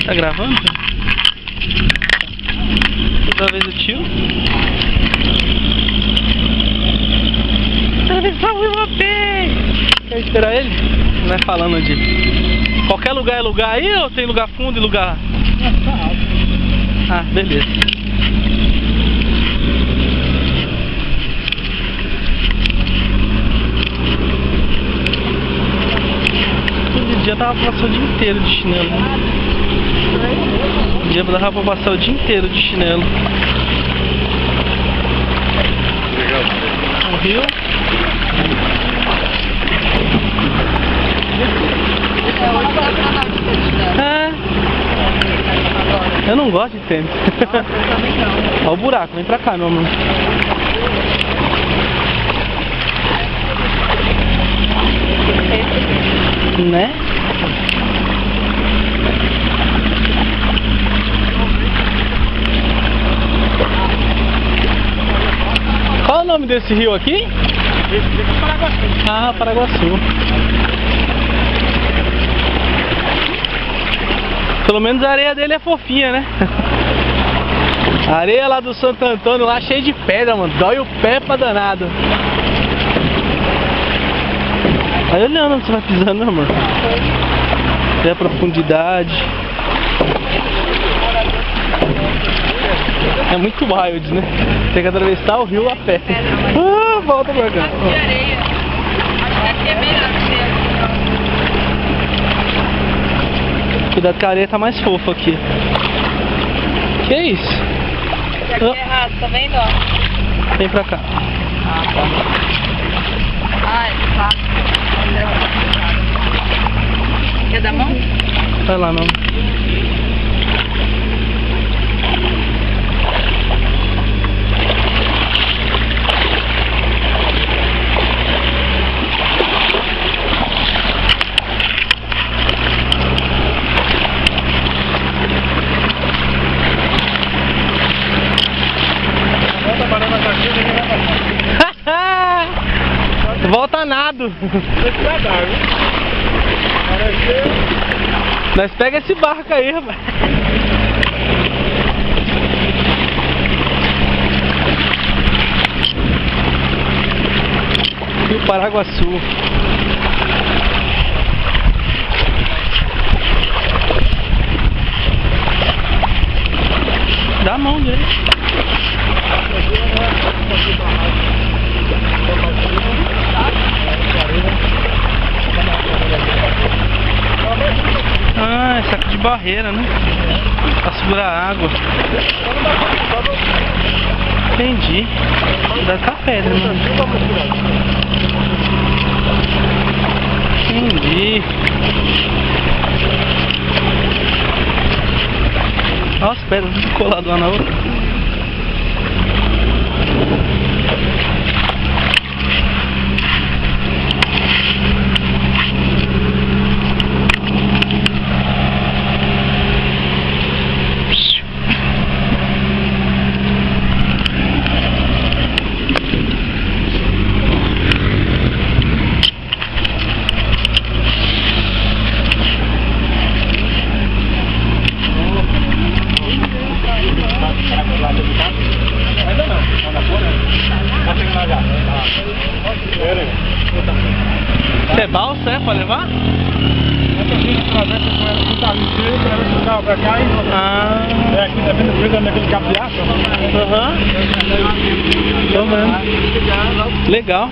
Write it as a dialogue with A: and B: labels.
A: Tá gravando? Outra vez o tio. Atravessar o rio a pé. Quer esperar ele? Não é falando de... Qualquer lugar é lugar aí ou tem lugar fundo e lugar... Ah, beleza. Aquele dia dava pra passar o dia inteiro de chinelo. Um dia dava pra passar o dia inteiro de chinelo. O rio. Eu não gosto de tênis. Olha o buraco, vem pra cá, meu amor. Né? Qual é o nome desse rio aqui? Paraguaçu. Ah, Paraguaçu. Pelo menos a areia dele é fofinha, né? A areia lá do Santo Antônio lá cheia de pedra, mano. Dói o pé pra danado. Vai olhando onde você vai pisando, meu amor. Vê a profundidade. É muito wild, né? Tem que atravessar o rio a pé. Volta pra cá. Aqui é melhor que cuidado que a areia tá mais fofa aqui. Que é isso?
B: Aqui é errado, tá vendo? Ó?
A: Vem pra cá.
B: Ah, tá. Ai, tá. Quer dar a mão?
A: Vai lá, não. Volta nado. Nós pega esse barco aí, rapaz. Rio Paraguaçu. Dá a mão direito. Ah, é saco de barreira, né? Pra segurar a água. Entendi. Deve estar pedra, né? Entendi. Olha as pedras tudo colado uma na outra. É balsa, é? Pra levar?
C: É aqui, tá vendo coisa naquele cabo de aço?
A: Aham. Tô vendo. Legal.